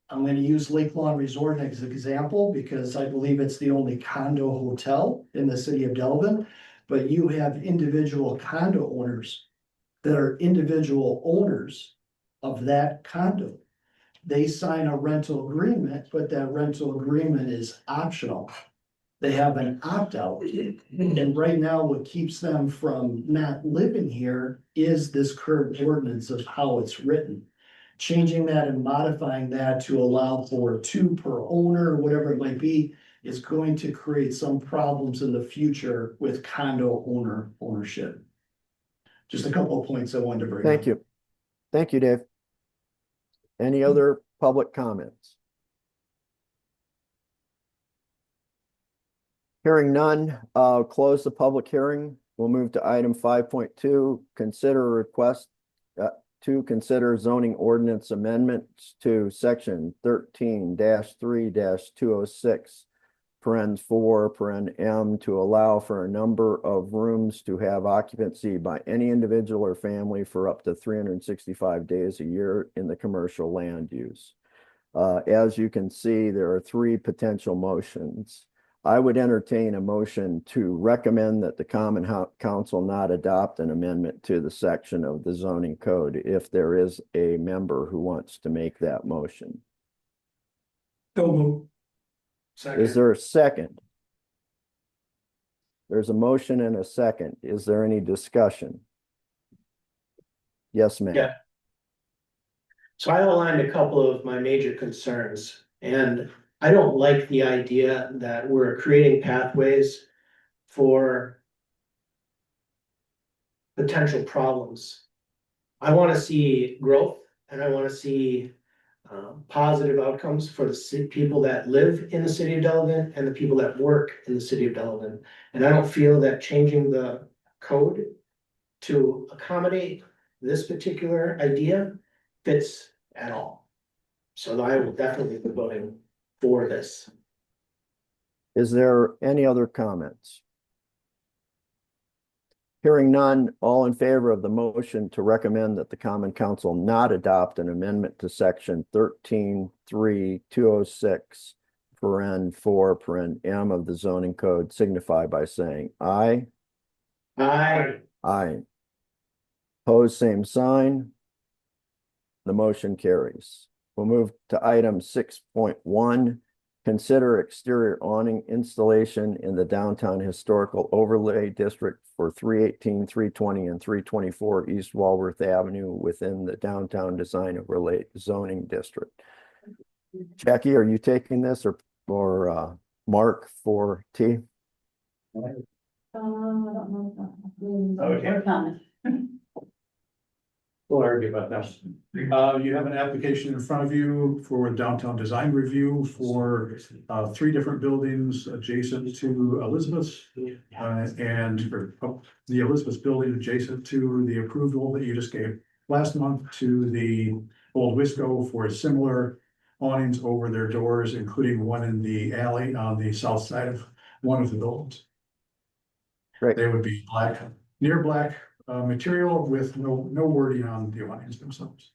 [SPEAKER 7] I'm gonna use Lake Lawn Resort as an example because I believe it's the only condo hotel in the city of Delavan. But you have individual condo owners that are individual owners of that condo. They sign a rental agreement, but that rental agreement is optional. They have an opt-out. And right now, what keeps them from not living here is this current ordinance of how it's written. Changing that and modifying that to allow for 2 per owner, or whatever it might be, is going to create some problems in the future with condo ownership. just a couple of points I wanted to bring up.
[SPEAKER 2] Thank you. Thank you, Dave. Any other public comments? Hearing none, I'll close the public hearing. We'll move to item 5.2, consider a request to consider zoning ordinance amendments to section 13-3-206, parens 4, paren M, to allow for a number of rooms to have occupancy by any individual or family for up to 365 days a year in the commercial land use. As you can see, there are 3 potential motions. I would entertain a motion to recommend that the Common Council not adopt an amendment to the section of the zoning code if there is a member who wants to make that motion.
[SPEAKER 5] So moved.
[SPEAKER 2] Is there a second? There's a motion and a second. Is there any discussion? Yes, ma'am.
[SPEAKER 1] Yeah. So I outlined a couple of my major concerns, and I don't like the idea that we're creating pathways for potential problems. I want to see growth, and I want to see positive outcomes for the people that live in the city of Delavan and the people that work in the city of Delavan. And I don't feel that changing the code to accommodate this particular idea fits at all. So I will definitely be voting for this.
[SPEAKER 2] Is there any other comments? Hearing none, all in favor of the motion to recommend that the Common Council not adopt an amendment to section 13-3-206, paren 4, paren M of the zoning code, signify by saying aye.
[SPEAKER 1] Aye.
[SPEAKER 2] Aye. Pose same sign. The motion carries. We'll move to item 6.1. Consider exterior awning installation in the downtown historical overlay district for 318, 320, and 324 East Walworth Avenue within the downtown design overlay zoning district. Jackie, are you taking this or Mark for T?
[SPEAKER 4] I don't know.
[SPEAKER 8] Okay.
[SPEAKER 4] Comment.
[SPEAKER 8] We'll argue about that. You have an application in front of you for downtown design review for 3 different buildings adjacent to Elizabeth's. The Elizabeth's building adjacent to the approval that you just gave last month to the Old Wisco for similar awnings over their doors, including one in the alley on the south side of one of the buildings.
[SPEAKER 2] Great.
[SPEAKER 8] They would be black, near black material with no wording on the awnings themselves.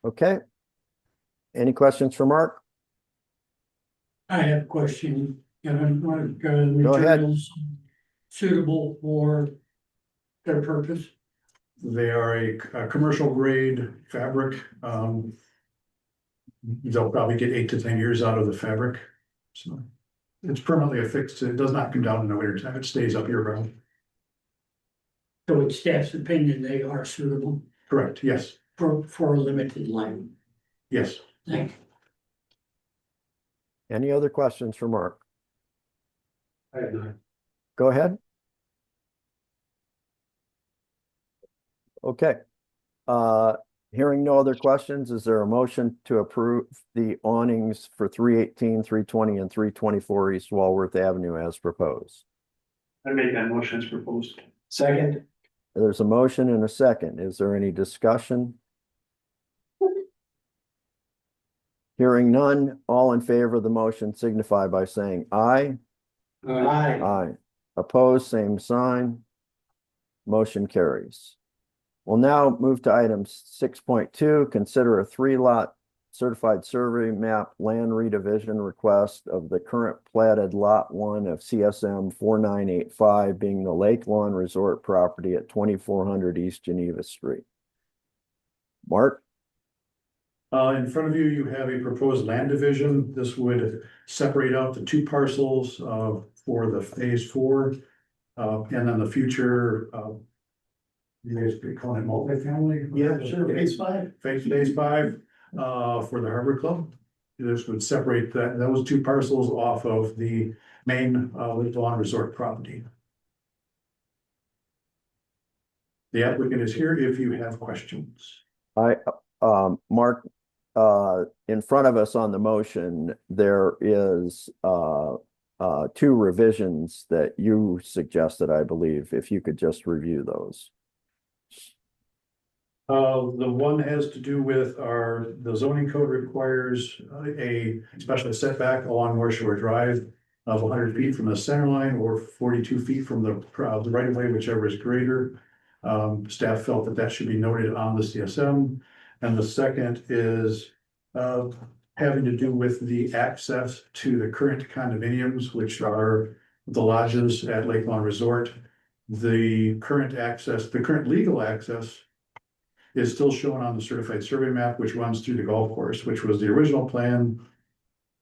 [SPEAKER 2] Okay. Any questions for Mark?
[SPEAKER 5] I have a question, and like,
[SPEAKER 2] Go ahead.
[SPEAKER 5] materials suitable for their purpose.
[SPEAKER 8] They are a commercial grade fabric. They'll probably get 8 to 10 years out of the fabric. So it's permanently affixed. It does not come down in the winter time. It stays up year round.
[SPEAKER 5] So in staff's opinion, they are suitable
[SPEAKER 8] Correct, yes,
[SPEAKER 5] for a limited life.
[SPEAKER 8] yes.
[SPEAKER 5] Thank you.
[SPEAKER 2] Any other questions for Mark?
[SPEAKER 6] I have none.
[SPEAKER 2] Go ahead. Okay. Hearing no other questions, is there a motion to approve the awnings for 318, 320, and 324 East Walworth Avenue as proposed?
[SPEAKER 8] I make that motion as proposed.
[SPEAKER 1] Second.
[SPEAKER 2] There's a motion and a second. Is there any discussion? Hearing none, all in favor of the motion signify by saying aye.
[SPEAKER 1] Aye.
[SPEAKER 2] Aye. Opposed, same sign. Motion carries. We'll now move to item 6.2, consider a 3-lot certified survey map land redivision request of the current platted lot 1 of CSM 4985 being the Lake Lawn Resort property at 2400 East Geneva Street. Mark?
[SPEAKER 8] In front of you, you have a proposed land division. This would separate out the 2 parcels for the phase 4. And then the future, you guys could call it multifamily?
[SPEAKER 7] Yeah, sure, phase 5.
[SPEAKER 8] Phase 5 for the Harbor Club. This would separate those 2 parcels off of the main Lake Lawn Resort property. The applicant is here if you have questions.
[SPEAKER 2] Mark, in front of us on the motion, there is, two revisions that you suggested, I believe, if you could just review those.
[SPEAKER 8] The one has to do with the zoning code requires a special setback along North Shore Drive of 100 feet from the center line or 42 feet from the right of way, whichever is greater. Staff felt that that should be noted on the CSM. And the second is having to do with the access to the current condominiums, which are the lodges at Lake Lawn Resort. The current legal access is still shown on the certified survey map, which runs through the golf course, which was the original plan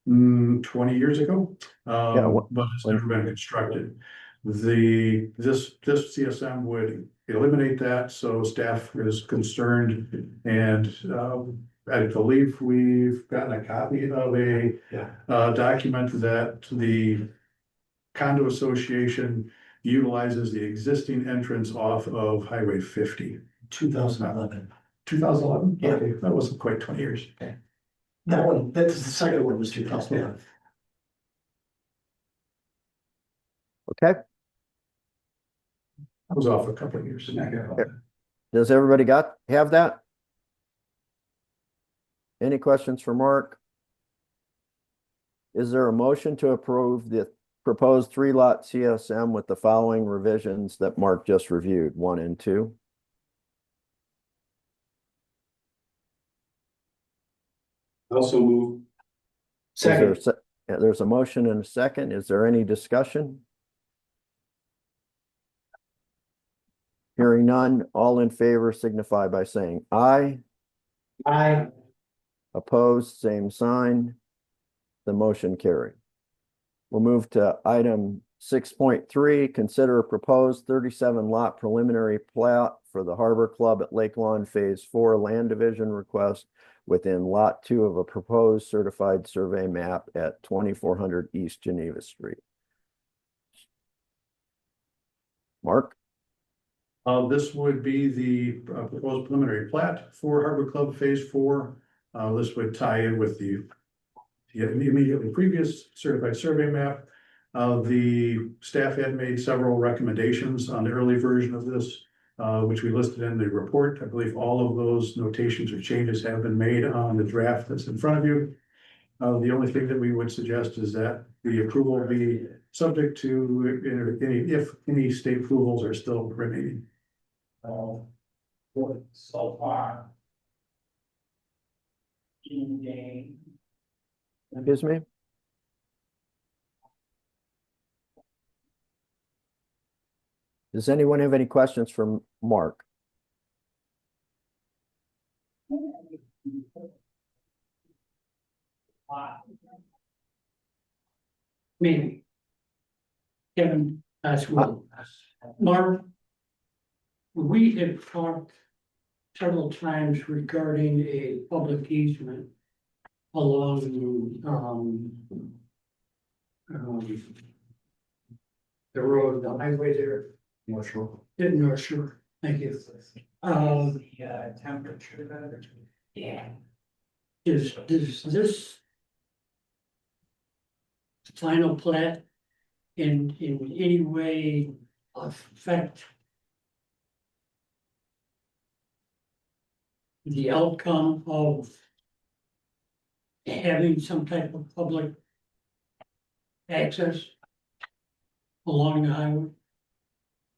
[SPEAKER 8] 20 years ago, but it's never been constructed. This CSM would eliminate that, so staff is concerned, and I believe we've gotten a copy of a document that the condo association utilizes the existing entrance off of Highway 50.
[SPEAKER 7] 2011.
[SPEAKER 8] 2011?
[SPEAKER 7] Yeah.
[SPEAKER 8] Okay, that wasn't quite 20 years.
[SPEAKER 7] That's the second one was 2011.
[SPEAKER 2] Okay,
[SPEAKER 8] I was off a couple of years.
[SPEAKER 2] does everybody have that? Any questions for Mark? Is there a motion to approve the proposed 3-lot CSM with the following revisions that Mark just reviewed, 1 and 2?
[SPEAKER 6] Also move.
[SPEAKER 1] Second.
[SPEAKER 2] There's a motion and a second. Is there any discussion? Hearing none, all in favor signify by saying aye.
[SPEAKER 1] Aye.
[SPEAKER 2] Opposed, same sign. The motion carried. We'll move to item 6.3, consider a proposed 37 lot preliminary plat for the Harbor Club at Lake Lawn Phase 4 land division request within lot 2 of a proposed certified survey map at 2400 East Geneva Street. Mark?
[SPEAKER 8] This would be the proposed preliminary plat for Harbor Club Phase 4. This would tie in with the immediately previous certified survey map. The staff had made several recommendations on the early version of this, which we listed in the report. I believe all of those notations or changes have been made on the draft that's in front of you. The only thing that we would suggest is that the approval be subject to if any state approvals are still remaining.
[SPEAKER 5] So far.
[SPEAKER 2] Excuse me? Does anyone have any questions for Mark?
[SPEAKER 5] Maybe. Kevin, as well. Mark, we have talked several times regarding a public easement along the road, the highway there.
[SPEAKER 7] North Shore.
[SPEAKER 5] In North Shore, thank you.
[SPEAKER 7] Temperature.
[SPEAKER 5] Yeah. Does this final plat in any way affect the outcome of having some type of public access along the highway?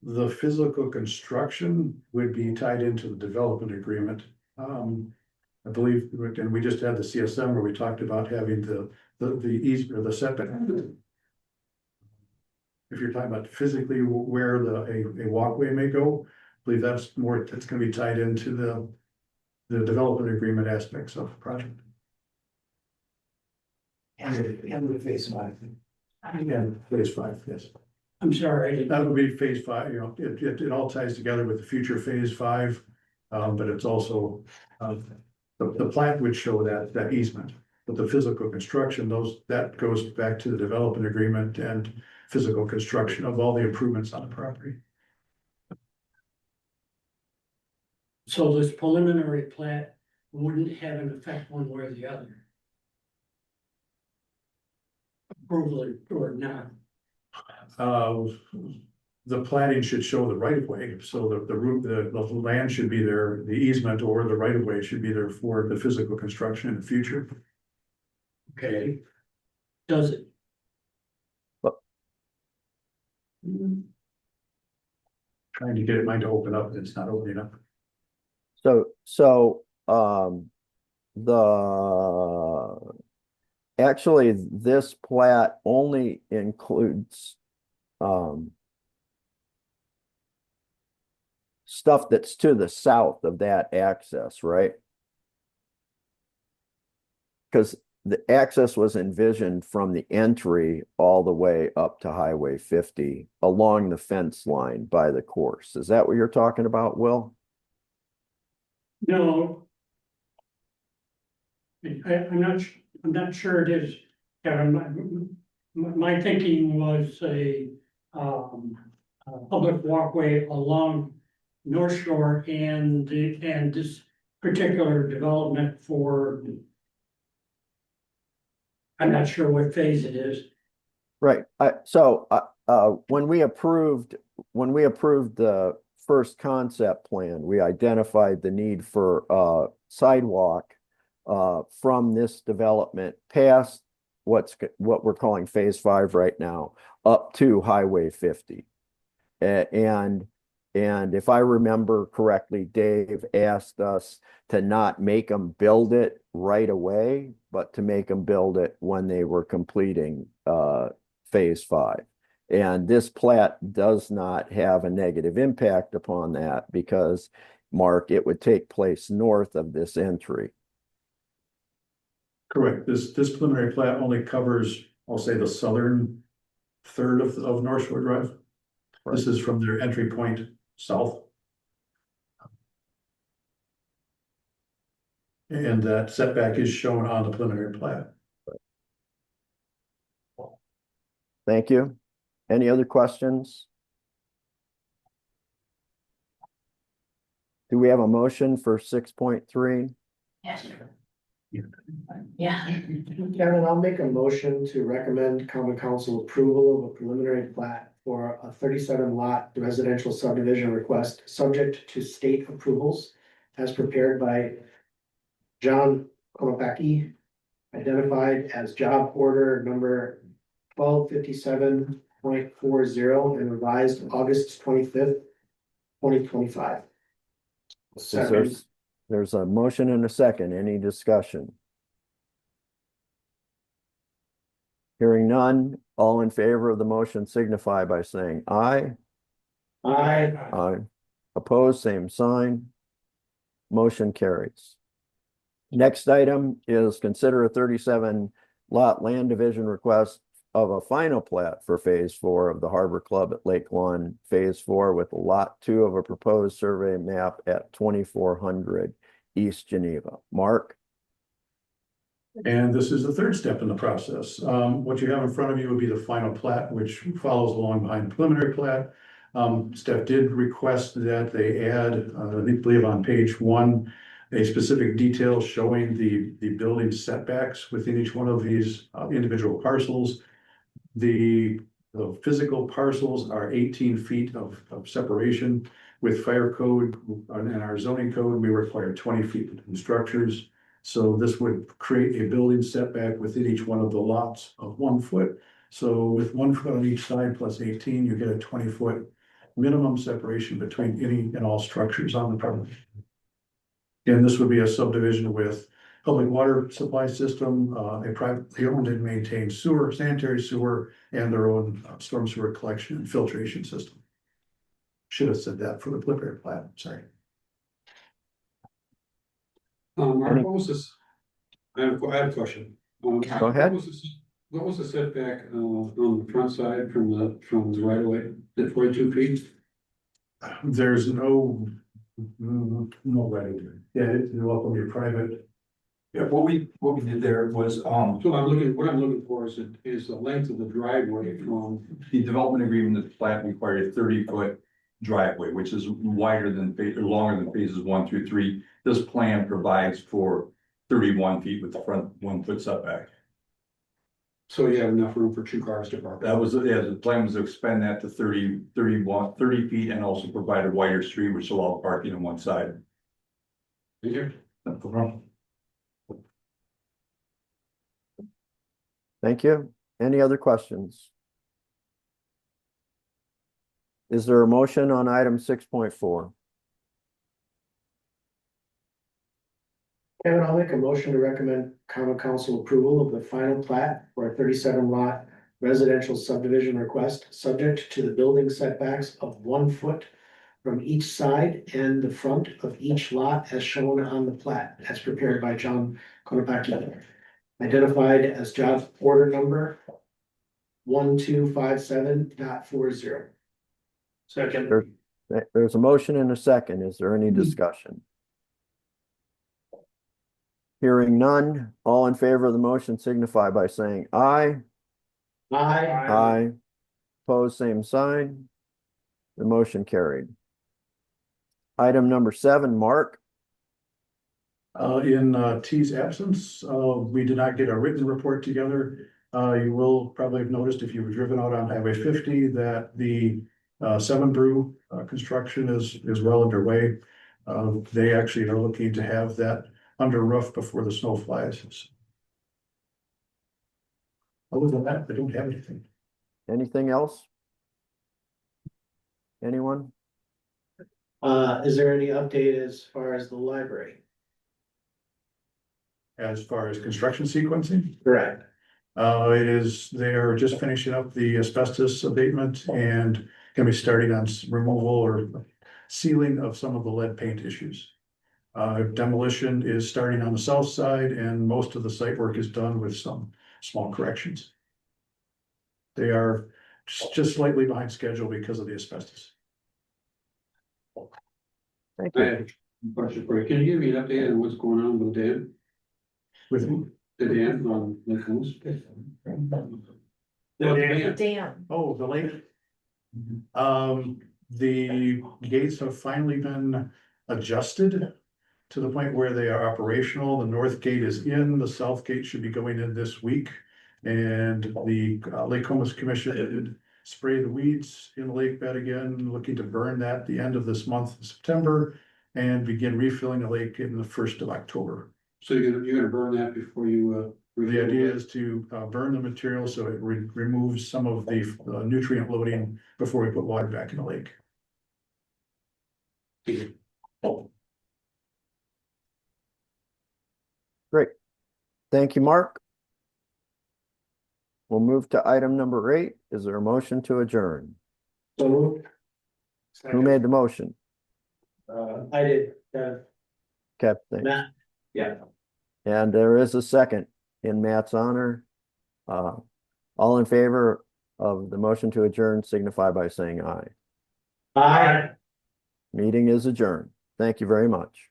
[SPEAKER 8] The physical construction would be tied into the development agreement. I believe, and we just had the CSM where we talked about having the east or the setback. If you're talking about physically where a walkway may go, I believe that's gonna be tied into the development agreement aspects of the project.
[SPEAKER 7] And with phase 5.
[SPEAKER 8] And phase 5, yes.
[SPEAKER 5] I'm sorry,
[SPEAKER 8] That would be phase 5, you know, it all ties together with the future phase 5. But it's also, the plat would show that easement, but the physical construction, that goes back to the development agreement and physical construction of all the improvements on the property.
[SPEAKER 5] So this preliminary plat wouldn't have an effect one way or the other. Approval or not.
[SPEAKER 8] The planning should show the right of way, so the route, the land should be there, the easement or the right of way should be there for the physical construction in the future.
[SPEAKER 5] Okay. Does it?
[SPEAKER 2] But-
[SPEAKER 8] Trying to get mine to open up, it's not opening up.
[SPEAKER 2] So, actually, this plat only includes, stuff that's to the south of that access, right? Because the access was envisioned from the entry all the way up to Highway 50 along the fence line by the course. Is that what you're talking about, Will?
[SPEAKER 5] No. I'm not sure it is, Kevin, my thinking was a public walkway along North Shore and this particular development for. I'm not sure what phase it is.
[SPEAKER 2] Right. When we approved the first concept plan, we identified the need for sidewalk from this development past what we're calling phase 5 right now, up to Highway 50. And if I remember correctly, Dave asked us to not make them build it right away, but to make them build it when they were completing phase 5. And this plat does not have a negative impact upon that because, Mark, it would take place north of this entry.
[SPEAKER 8] Correct. This preliminary plat only covers, I'll say, the southern third of North Shore Drive. This is from their entry point south. And that setback is shown on the preliminary plat.
[SPEAKER 2] Thank you. Any other questions? Do we have a motion for 6.3?
[SPEAKER 4] Yes. Yeah.
[SPEAKER 1] Kevin, I'll make a motion to recommend common council approval of a preliminary plat for a 37 lot residential subdivision request, subject to state approvals as prepared by John Konopacki, identified as job order number 1257.40 and revised August 25th, 2025.
[SPEAKER 2] There's a motion and a second. Any discussion? Hearing none, all in favor of the motion signify by saying aye.
[SPEAKER 1] Aye.
[SPEAKER 2] Aye. Opposed, same sign. Motion carries. Next item is consider a 37 lot land division request of a final plat for phase 4 of the Harbor Club at Lake Lawn, phase 4 with lot 2 of a proposed survey map at 2400 East Geneva. Mark?
[SPEAKER 8] And this is the third step in the process. What you have in front of you would be the final plat, which follows along behind the preliminary plat. Staff did request that they add, I believe on page 1, a specific detail showing the building setbacks within each one of these individual parcels. The physical parcels are 18 feet of separation. With fire code and our zoning code, we require 20 feet between structures. So this would create a building setback within each one of the lots of 1 foot. So with 1 foot on each side plus 18, you get a 20-foot minimum separation between any and all structures on the property. And this would be a subdivision with public water supply system, a privately owned and maintained sewer, sanitary sewer, and their own storm sewer collection and filtration system. Should have said that for the preliminary plat, sorry.
[SPEAKER 6] Mark, what was this? I have a question.
[SPEAKER 2] Go ahead.
[SPEAKER 6] What was the setback on the front side from the right of way? At 42 feet?
[SPEAKER 8] There's no right. Yeah, it will be private.
[SPEAKER 9] Yeah, what we did there was,
[SPEAKER 6] So what I'm looking for is the length of the driveway from.
[SPEAKER 9] the development agreement, the plat required a 30-foot driveway, which is wider than, or longer than phases 1 through 3. This plan provides for 31 feet with the front 1 foot setback.
[SPEAKER 6] So you have enough room for 2 cars to park.
[SPEAKER 9] That was, yeah, the plan was to expand that to 30 feet and also provide a wider street, which allowed parking on one side.
[SPEAKER 6] Thank you.
[SPEAKER 9] No problem.
[SPEAKER 2] Thank you. Any other questions? Is there a motion on item 6.4?
[SPEAKER 1] Kevin, I'll make a motion to recommend common council approval of the final plat for a 37 lot residential subdivision request, subject to the building setbacks of 1 foot from each side and the front of each lot as shown on the plat, as prepared by John Konopaki, identified as job order number 1257.40. Second.
[SPEAKER 2] There's a motion and a second. Is there any discussion? Hearing none, all in favor of the motion signify by saying aye.
[SPEAKER 1] Aye.
[SPEAKER 2] Aye. Opposed, same sign. The motion carried. Item number 7, Mark.
[SPEAKER 8] In T's absence, we did not get a written report together. You will probably have noticed if you've driven out on Highway 50 that the 7 Brew construction is well underway. They actually are looking to have that under roof before the snow flies. Other than that, I don't have anything.
[SPEAKER 2] Anything else? Anyone?
[SPEAKER 1] Is there any update as far as the library?
[SPEAKER 8] As far as construction sequencing,
[SPEAKER 1] Correct.
[SPEAKER 8] they are just finishing up the asbestos abatement and gonna be starting on removal or sealing of some of the lead paint issues. Demolition is starting on the south side and most of the site work is done with some small corrections. They are just slightly behind schedule because of the asbestos.
[SPEAKER 2] Thank
[SPEAKER 6] I
[SPEAKER 2] you.
[SPEAKER 6] have a question for you. Can you give me an update on what's going on with Dan?
[SPEAKER 8] With who?
[SPEAKER 6] The Dan on Lake Coons?
[SPEAKER 3] Dan.
[SPEAKER 8] Oh, the lake. The gates have finally been adjusted to the point where they are operational. The north gate is in, the south gate should be going in this week. And the Lake Comus Commission did spray the weeds in the lake bed again, looking to burn that at the end of this month, September, and begin refilling the lake in the 1st of October.
[SPEAKER 6] So you're gonna burn that before you,
[SPEAKER 8] The idea is to burn the material so it removes some of the nutrient loading before we put water back in the lake.
[SPEAKER 2] Great. Thank you, Mark. We'll move to item number 8. Is there a motion to adjourn?
[SPEAKER 1] So moved.
[SPEAKER 2] Who made the motion?
[SPEAKER 1] I did,
[SPEAKER 2] Kev, thanks.
[SPEAKER 1] Matt. Yeah.
[SPEAKER 2] And there is a second in Matt's honor. All in favor of the motion to adjourn signify by saying aye.
[SPEAKER 1] Aye.
[SPEAKER 2] Meeting is adjourned. Thank you very much.